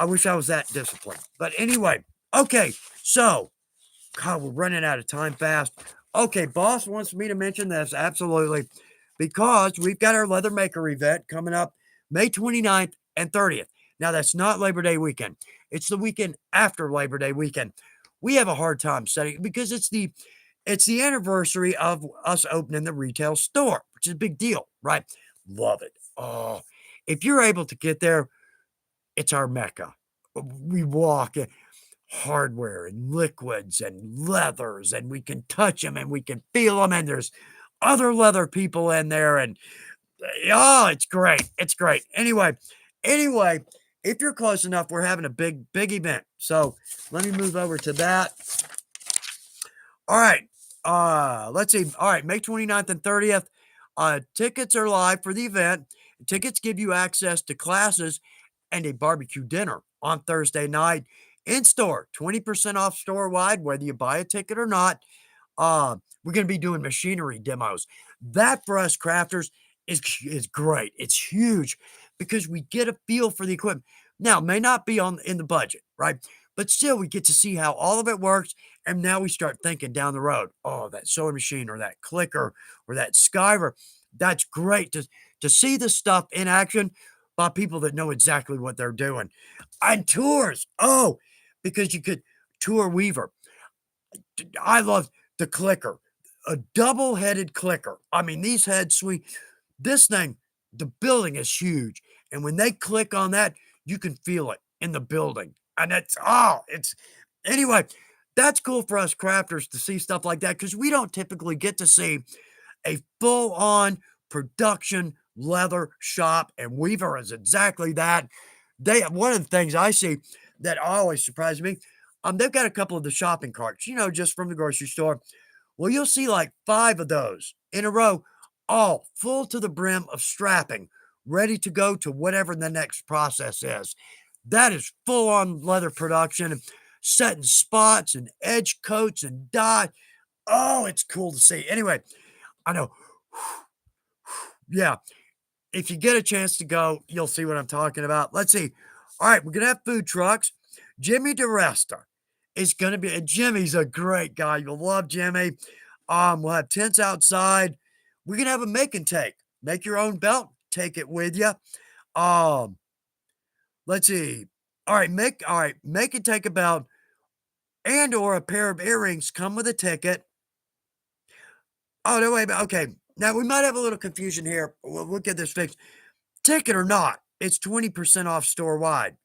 I wish I was that disciplined. But anyway, okay, so God, we're running out of time fast. Okay, boss wants me to mention this absolutely because we've got our leather maker event coming up May 29th and 30th. Now, that's not Labor Day weekend. It's the weekend after Labor Day weekend. We have a hard time setting because it's the anniversary of us opening the retail store, which is a big deal, right? Love it. Oh, if you're able to get there, it's our mecca. We walk hardware and liquids and leathers, and we can touch them and we can feel them, and there's other leather people in there, and oh, it's great. It's great. Anyway, if you're close enough, we're having a big event. So let me move over to that. All right. Let's see. All right, May 29th and 30th. Tickets are live for the event. Tickets give you access to classes and a barbecue dinner on Thursday night in store. 20% off store wide, whether you buy a ticket or not. We're going to be doing machinery demos. That for us crafters is great. It's huge because we get a feel for the equipment. Now, it may not be in the budget, right? But still, we get to see how all of it works. And now we start thinking down the road, oh, that sewing machine or that clicker or that skiver. That's great to see the stuff in action by people that know exactly what they're doing. And tours. Oh, because you could tour Weaver. I love the clicker, a double-headed clicker. I mean, these heads swing. This thing, the building is huge. And when they click on that, you can feel it in the building. And anyway, that's cool for us crafters to see stuff like that because we don't typically get to see a full-on production leather shop, and Weaver is exactly that. One of the things I see that always surprises me, they've got a couple of the shopping carts, just from the grocery store. Well, you'll see like 5 of those in a row, all full to the brim of strapping, ready to go to whatever the next process is. That is full-on leather production, setting spots and edge coats and dye. Oh, it's cool to see. Anyway, I know. Yeah, if you get a chance to go, you'll see what I'm talking about. Let's see. All right, we're going to have food trucks. Jimmy DeResta is going to be, and Jimmy's a great guy. You'll love Jimmy. We'll have tents outside. We're going to have a make and take. Make your own belt. Take it with you. Um, let's see. All right, make and take a belt and or a pair of earrings come with a ticket. Oh, no, wait. Okay. Now, we might have a little confusion here. We'll get this fixed. Ticket or not, it's 20% off store wide,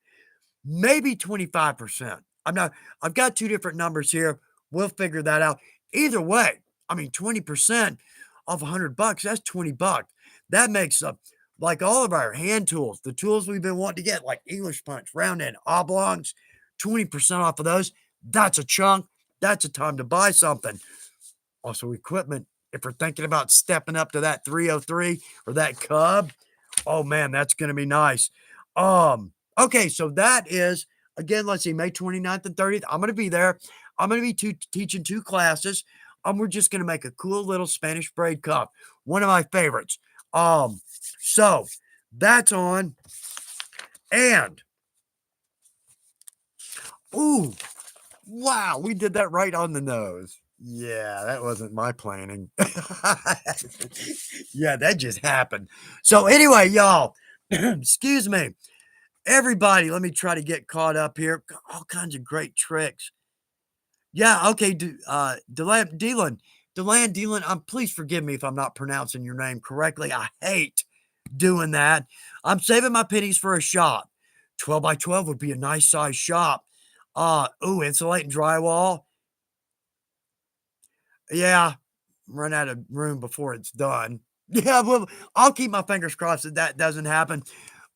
maybe 25%. I've got 2 different numbers here. We'll figure that out. Either way, I mean, 20% off $100, that's $20. That makes up like all of our hand tools, the tools we've been wanting to get, like English punch, round end, oblongs, 20% off of those. That's a chunk. That's a time to buy something. Also, equipment. If we're thinking about stepping up to that 303 or that Cub, oh man, that's going to be nice. Okay, so that is, again, let's see, May 29th and 30th. I'm going to be there. I'm going to be teaching 2 classes. We're just going to make a cool little Spanish braid cuff, one of my favorites. So That's on. And, ooh, wow, we did that right on the nose. Yeah, that wasn't my planning. Yeah, that just happened. So, anyway, y'all, excuse me. Everybody, let me try to get caught up here. All kinds of great tricks. Yeah, okay, Delan, please forgive me if I'm not pronouncing your name correctly. I hate doing that. I'm saving my pennies for a shop. 12 by 12 would be a nice size shop. Insulating drywall. Yeah, run out of room before it's done. Yeah, well, I'll keep my fingers crossed that that doesn't happen.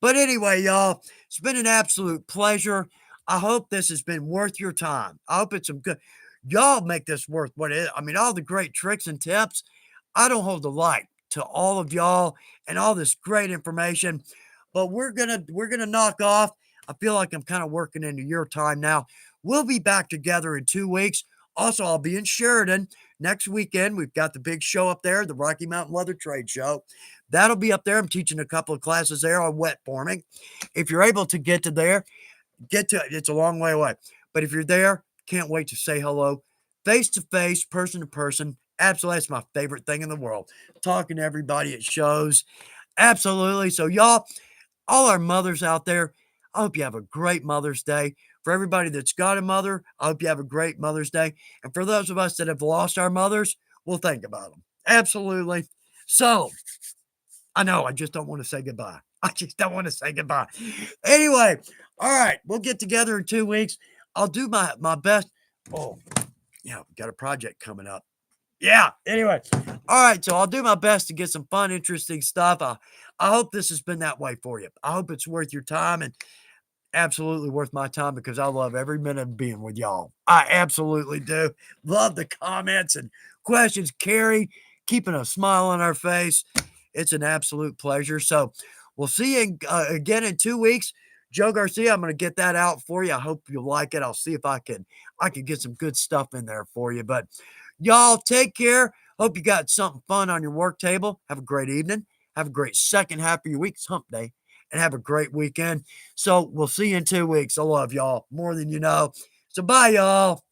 But anyway, y'all, it's been an absolute pleasure. I hope this has been worth your time. I hope it's some good. Y'all make this worth what it is. I mean, all the great tricks and tips. I don't hold the light to all of y'all and all this great information. But we're gonna knock off. I feel like I'm kind of working into your time now. We'll be back together in 2 weeks. Also, I'll be in Sheridan next weekend. We've got the big show up there, the Rocky Mountain Leather Trade Show. That'll be up there. I'm teaching a couple of classes there on wet forming. If you're able to get to there, get to it. It's a long way away. But if you're there, can't wait to say hello face to face, person to person. Absolutely, that's my favorite thing in the world. Talking to everybody at shows. Absolutely. So, y'all, all our mothers out there, I hope you have a great Mother's Day. For everybody that's got a mother, I hope you have a great Mother's Day. And for those of us that have lost our mothers, we'll think about them. Absolutely. So, I know, I just don't want to say goodbye. I just don't want to say goodbye. Anyway, all right, we'll get together in 2 weeks. I'll do my best. Oh, yeah, we got a project coming up. Yeah. Anyway, all right. So I'll do my best to get some fun, interesting stuff. I hope this has been that way for you. I hope it's worth your time and absolutely worth my time because I love every minute of being with y'all. I absolutely do. Love the comments and questions. Carrie, keeping a smile on our face. It's an absolute pleasure. So we'll see you again in 2 weeks. Joe Garcia, I'm going to get that out for you. I hope you like it. I'll see if I can get some good stuff in there for you. But y'all take care. Hope you got something fun on your work table. Have a great evening. Have a great second half of your week. It's hump day. And have a great weekend. So we'll see you in 2 weeks. I love y'all more than you know. So bye, y'all.